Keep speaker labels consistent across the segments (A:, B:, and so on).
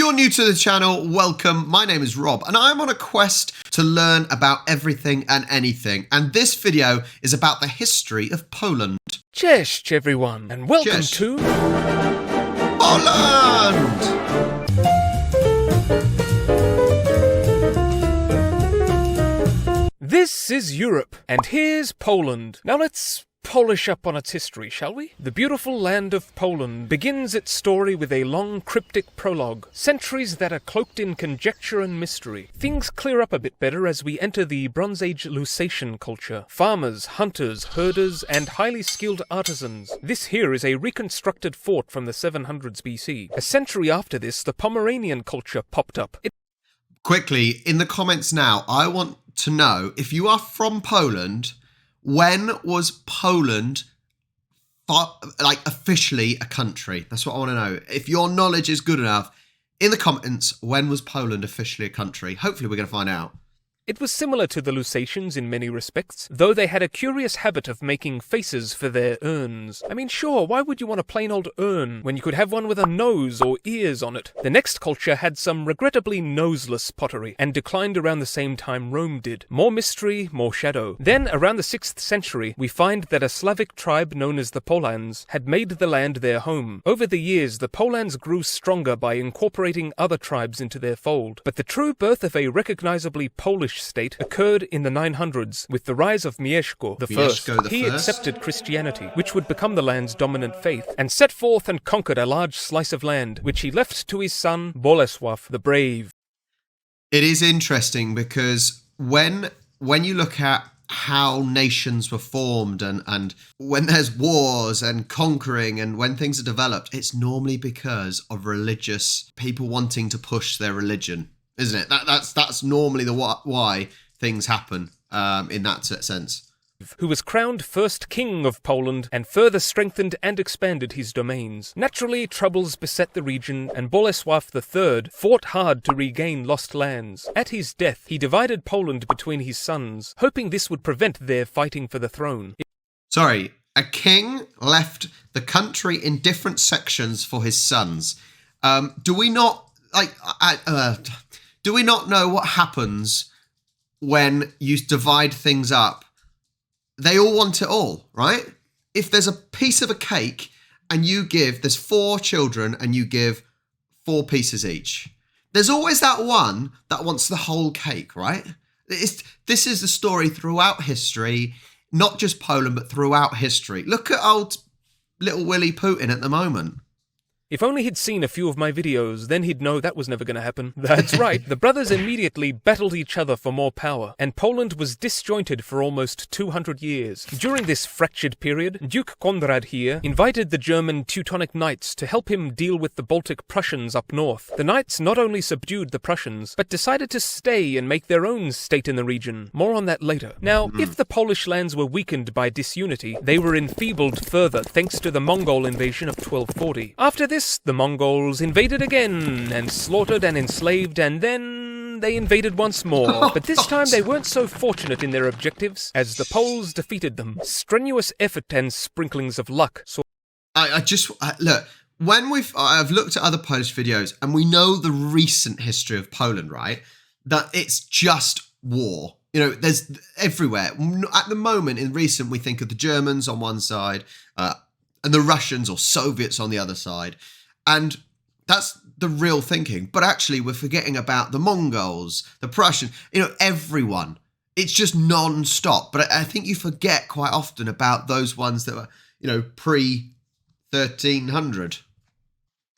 A: you're new to the channel, welcome. My name is Rob and I'm on a quest to learn about everything and anything. And this video is about the history of Poland.
B: Cześć everyone and welcome
A: Cześć.
B: to
A: Poland!
B: This is Europe and here's Poland. Now let's polish up on its history, shall we? The beautiful land of Poland begins its story with a long cryptic prologue, centuries that are cloaked in conjecture and mystery. Things clear up a bit better as we enter the Bronze Age Lusatian culture. Farmers, hunters, herders, and highly skilled artisans. This here is a reconstructed fort from the 700s BC. A century after this, the Pomeranian culture popped up.
A: Quickly, in the comments now, I want to know, if you are from Poland, when was Poland officially a country? That's what I want to know. If your knowledge is good enough, in the comments, when was Poland officially a country? Hopefully we're going to find out.
B: It was similar to the Lusatians in many respects, though they had a curious habit of making faces for their urns. I mean, sure, why would you want a plain old urn when you could have one with a nose or ears on it? The next culture had some regrettably noseless pottery, and declined around the same time Rome did. More mystery, more shadow. Then, around the 6th century, we find that a Slavic tribe known as the Polans had made the land their home. Over the years, the Polans grew stronger by incorporating other tribes into their fold. But the true birth of a recognizably Polish state occurred in the 900s with the rise of Mieszko I. He accepted Christianity, which would become the land's dominant faith, and set forth and conquered a large slice of land, which he left to his son Bolesław the Brave.
A: It is interesting because when you look at how nations were formed and when there's wars and conquering and when things are developed, it's normally because of religious people wanting to push their religion. Isn't it? That's normally the why things happen in that sense.
B: Who was crowned first king of Poland and further strengthened and expanded his domains. Naturally, troubles beset the region, and Bolesław III fought hard to regain lost lands. At his death, he divided Poland between his sons, hoping this would prevent their fighting for the throne.
A: Sorry, a king left the country in different sections for his sons. Do we not know what happens when you divide things up? They all want it all, right? If there's a piece of a cake and there's 4 children and you give 4 pieces each, there's always that one that wants the whole cake, right? This is the story throughout history, not just Poland, but throughout history. Look at old little Willy Putin at the moment.
B: If only he'd seen a few of my videos, then he'd know that was never going to happen. That's right, the brothers immediately battled each other for more power, and Poland was disjointed for almost 200 years. During this fractured period, Duke Konrad here invited the German Teutonic Knights to help him deal with the Baltic Prussians up north. The Knights not only subdued the Prussians, but decided to stay and make their own state in the region. More on that later. Now, if the Polish lands were weakened by disunity, they were enfeebled further thanks to the Mongol invasion of 1240. After this, the Mongols invaded again, and slaughtered and enslaved, and then they invaded once more. But this time they weren't so fortunate in their objectives, as the Poles defeated them. Strenuous effort and sprinklings of luck. So
A: Look, I've looked at other Polish videos, and we know the recent history of Poland, right? That it's just war. You know, there's everywhere. At the moment, in recent, we think of the Germans on one side, and the Russians or Soviets on the other side. And that's the real thinking. But actually, we're forgetting about the Mongols, the Prussians, everyone. It's just non-stop. But I think you forget quite often about those ones that were, pre-1300.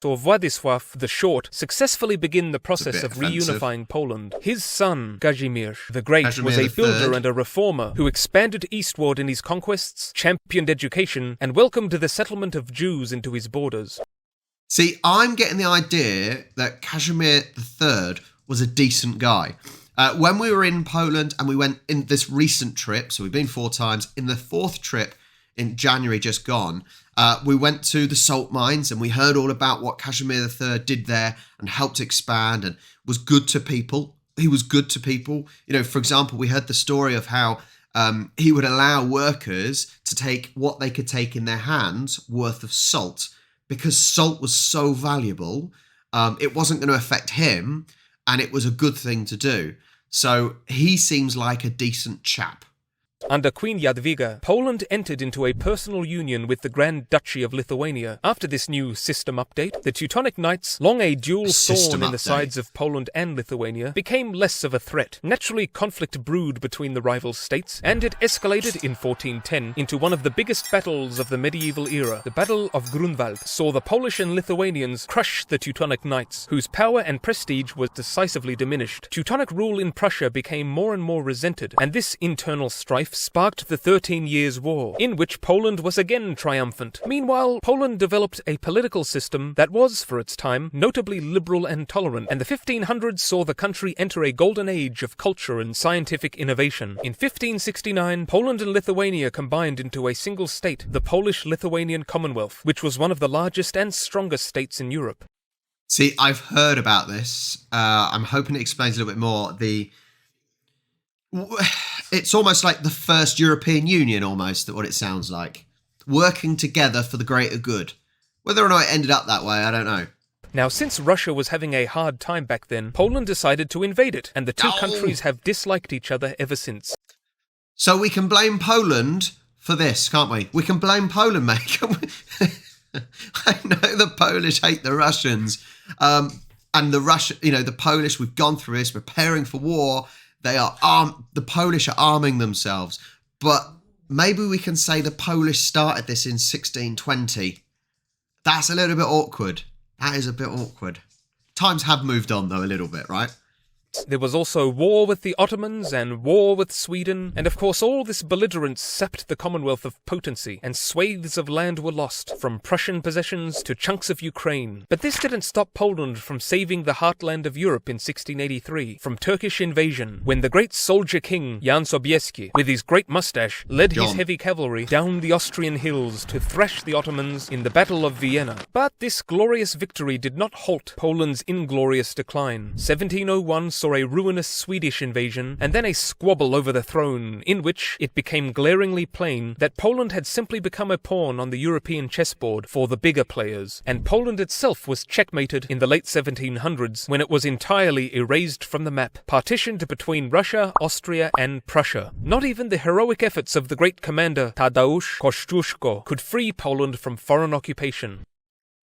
B: So Władysław the Short successfully began the process of reunifying Poland. His son, Kazimierz the Great, was a builder and a reformer who expanded eastward in his conquests, championed education, and welcomed the settlement of Jews into his borders.
A: See, I'm getting the idea that Kazimierz III was a decent guy. When we were in Poland and we went in this recent trip, so we've been 4 times, in the 4th trip in January just gone, we went to the salt mines and we heard all about what Kazimierz III did there and helped expand and was good to people. He was good to people. For example, we heard the story of how he would allow workers to take what they could take in their hands worth of salt because salt was so valuable It wasn't going to affect him, and it was a good thing to do. So he seems like a decent chap.
B: Under Queen Jadwiga, Poland entered into a personal union with the Grand Duchy of Lithuania. After this new system update, the Teutonic Knights, long a dual thorn in the sides of Poland and Lithuania, became less of a threat. Naturally, conflict brewed between the rival states, and it escalated in 1410 into one of the biggest battles of the medieval era. The Battle of Grunwald saw the Polish and Lithuanians crush the Teutonic Knights, whose power and prestige was decisively diminished. Teutonic rule in Prussia became more and more resented, and this internal strife sparked the 13 Years' War, in which Poland was again triumphant. Meanwhile, Poland developed a political system that was, for its time, notably liberal and tolerant, and the 1500s saw the country enter a golden age of culture and scientific innovation. In 1569, Poland and Lithuania combined into a single state, the Polish-Lithuanian Commonwealth, which was one of the largest and strongest states in Europe.
A: See, I've heard about this. I'm hoping it explains a little bit more. It's almost like the first European Union, almost, what it sounds like. Working together for the greater good. Whether or not it ended up that way, I don't know.
B: Now, since Russia was having a hard time back then, Poland decided to invade it, and the two countries have disliked each other ever since.
A: So we can blame Poland for this, can't we? We can blame Poland, mate. I know the Polish hate the Russians. And the Polish, we've gone through this, preparing for war. The Polish are arming themselves, but maybe we can say the Polish started this in 1620. That's a little bit awkward. That is a bit awkward. Times have moved on though a little bit, right?
B: There was also war with the Ottomans and war with Sweden, and of course all this belligerence sapped the Commonwealth of potency, and swathes of land were lost, from Prussian possessions to chunks of Ukraine. But this didn't stop Poland from saving the heartland of Europe in 1683 from Turkish invasion, when the great soldier king Jan Sobieski, with his great mustache, led his heavy cavalry down the Austrian hills to thrash the Ottomans in the Battle of Vienna. But this glorious victory did not halt Poland's inglorious decline. 1701 saw a ruinous Swedish invasion, and then a squabble over the throne, in which it became glaringly plain that Poland had simply become a pawn on the European chessboard for the bigger players, and Poland itself was checkmated in the late 1700s when it was entirely erased from the map, partitioned between Russia, Austria, and Prussia. Not even the heroic efforts of the great commander Tadeusz Kościuszko could free Poland from foreign occupation.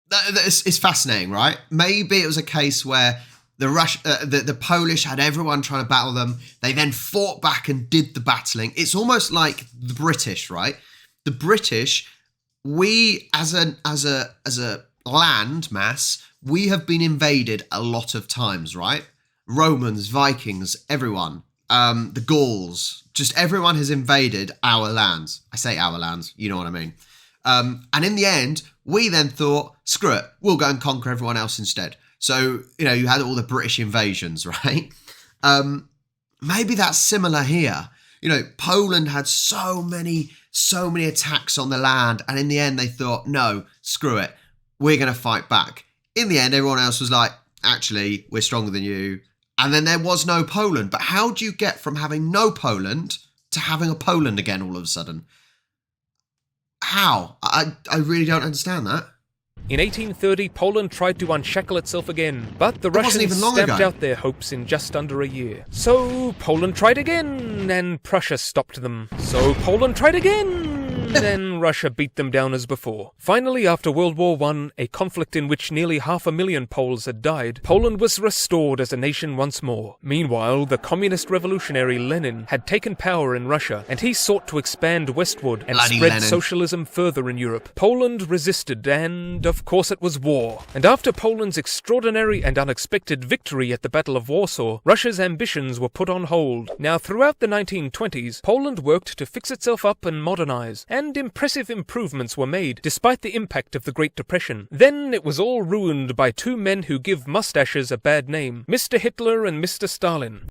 A: It's fascinating, right? Maybe it was a case where the Polish had everyone trying to battle them. They then fought back and did the battling. It's almost like the British, right? The British, we as a land mass, we have been invaded a lot of times, right? Romans, Vikings, everyone, the Gauls, just everyone has invaded our lands. I say our lands, you know what I mean. And in the end, we then thought, screw it, we'll go and conquer everyone else instead. So, you had all the British invasions, right? Maybe that's similar here. Poland had so many attacks on the land. And in the end, they thought, no, screw it. We're going to fight back. In the end, everyone else was like, actually, we're stronger than you. And then there was no Poland. But how do you get from having no Poland to having a Poland again all of a sudden? How? I really don't understand that.
B: In 1830, Poland tried to unshackle itself again, but the Russians stamped out their hopes in just under a year. So Poland tried again, and Prussia stopped them. So Poland tried again, and Russia beat them down as before. Finally, after World War I, a conflict in which nearly 500,000 Poles had died, Poland was restored as a nation once more. Meanwhile, the communist revolutionary Lenin had taken power in Russia, and he sought to expand westward and spread socialism further in Europe. Poland resisted, and of course it was war. And after Poland's extraordinary and unexpected victory at the Battle of Warsaw, Russia's ambitions were put on hold. Now, throughout the 1920s, Poland worked to fix itself up and modernize, and impressive improvements were made, despite the impact of the Great Depression. Then it was all ruined by two men who give mustaches a bad name, Mr. Hitler and Mr. Stalin.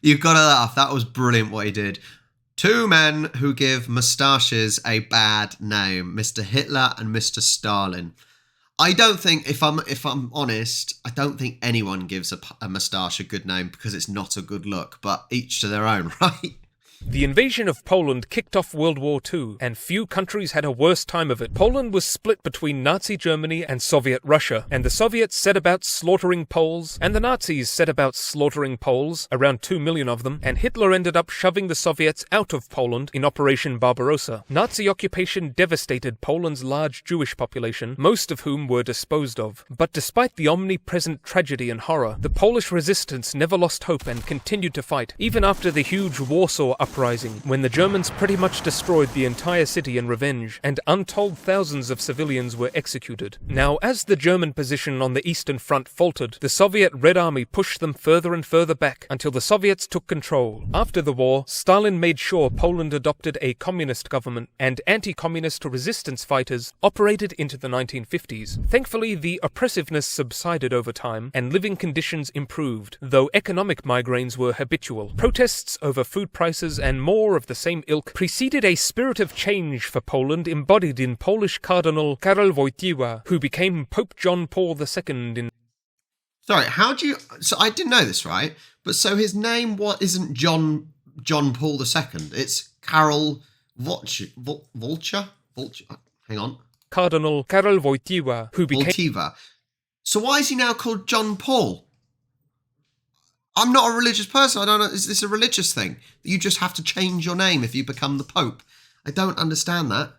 A: You've got to laugh. That was brilliant what he did. Two men who give moustaches a bad name, Mr. Hitler and Mr. Stalin. I don't think, if I'm honest, I don't think anyone gives a moustache a good name because it's not a good look, but each to their own, right?
B: The invasion of Poland kicked off World War II, and few countries had a worse time of it. Poland was split between Nazi Germany and Soviet Russia, and the Soviets set about slaughtering Poles, and the Nazis set about slaughtering Poles, around 2 million of them, and Hitler ended up shoving the Soviets out of Poland in Operation Barbarossa. Nazi occupation devastated Poland's large Jewish population, most of whom were disposed of. But despite the omnipresent tragedy and horror, the Polish resistance never lost hope and continued to fight, even after the huge Warsaw Uprising, when the Germans pretty much destroyed the entire city in revenge, and untold thousands of civilians were executed. Now, as the German position on the Eastern Front faltered, the Soviet Red Army pushed them further and further back, until the Soviets took control. After the war, Stalin made sure Poland adopted a communist government, and anti-communist resistance fighters operated into the 1950s. Thankfully, the oppressiveness subsided over time, and living conditions improved, though economic migraines were habitual. Protests over food prices and more of the same ilk preceded a spirit of change for Poland embodied in Polish Cardinal Karol Wojtyła, who became Pope John Paul II in...
A: Sorry, how do you... So I didn't know this, right? But so his name isn't John Paul II. It's Karol Vulture? Hang on.
B: Cardinal Karol Wojtyła, who became...
A: Wojtyła. So why is he now called John Paul? I'm not a religious person. I don't know. Is this a religious thing? You just have to change your name if you become the Pope. I don't understand that.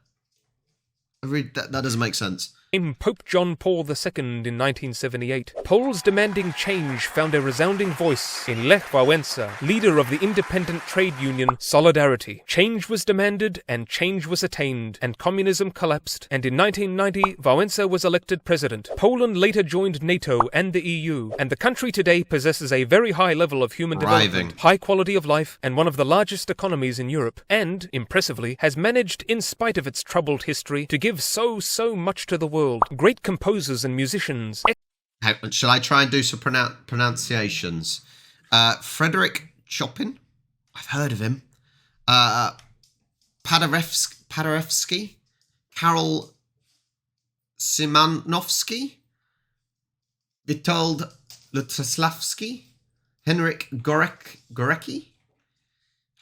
A: That doesn't make sense.
B: Pope John Paul II in 1978. Poles demanding change found a resounding voice in Lech Wałęsa, leader of the independent trade union Solidarity. Change was demanded and change was attained, and communism collapsed, and in 1990 Wałęsa was elected president. Poland later joined NATO and the EU, and the country today possesses a very high level of human development, high quality of life, and one of the largest economies in Europe, and, impressively, has managed, in spite of its troubled history, to give so much to the world. Great composers and musicians.
A: Shall I try and do some pronunciations? Frederick Chopin. I've heard of him. Paderewski. Karol Szymanowski. Witold Lutosławski. Henryk Gorecki.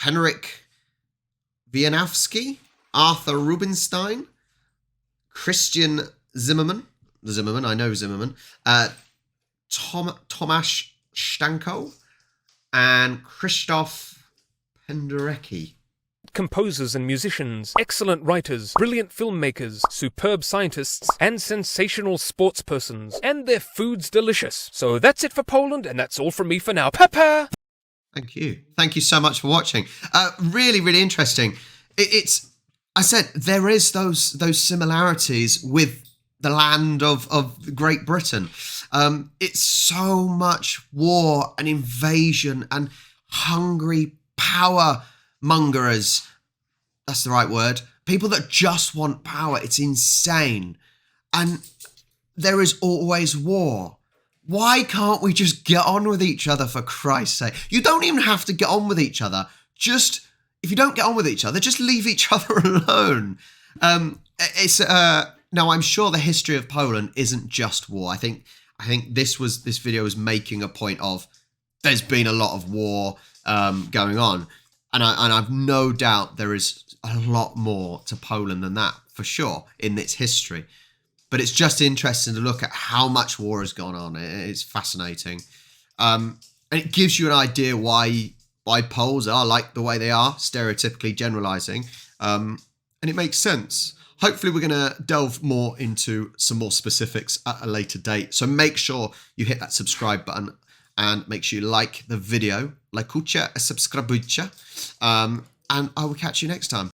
A: Henryk Wieniawski. Arthur Rubinstein. Christian Zimmerman, I know Zimmerman, Tomasz Stanko, and Krzysztof Penderecki.
B: Composers and musicians, excellent writers, brilliant filmmakers, superb scientists, and sensational sportspersons. And their food's delicious. So that's it for Poland, and that's all from me for now. Papa!
A: Thank you. Thank you so much for watching. Really, really interesting. I said there is those similarities with the land of Great Britain. It's so much war and invasion and hungry power mongers. That's the right word. People that just want power. It's insane. And there is always war. Why can't we just get on with each other, for Christ's sake? You don't even have to get on with each other. If you don't get on with each other, just leave each other alone. Now, I'm sure the history of Poland isn't just war. I think this video was making a point of there's been a lot of war going on, and I've no doubt there is a lot more to Poland than that, for sure, in its history. But it's just interesting to look at how much war has gone on. It's fascinating, and it gives you an idea why Poles are like the way they are, stereotypically generalizing, and it makes sense. Hopefully we're going to delve more into some more specifics at a later date, so make sure you hit that subscribe button and make sure you like the video, lajkujcie, subskrybujcie, and I will catch you next time.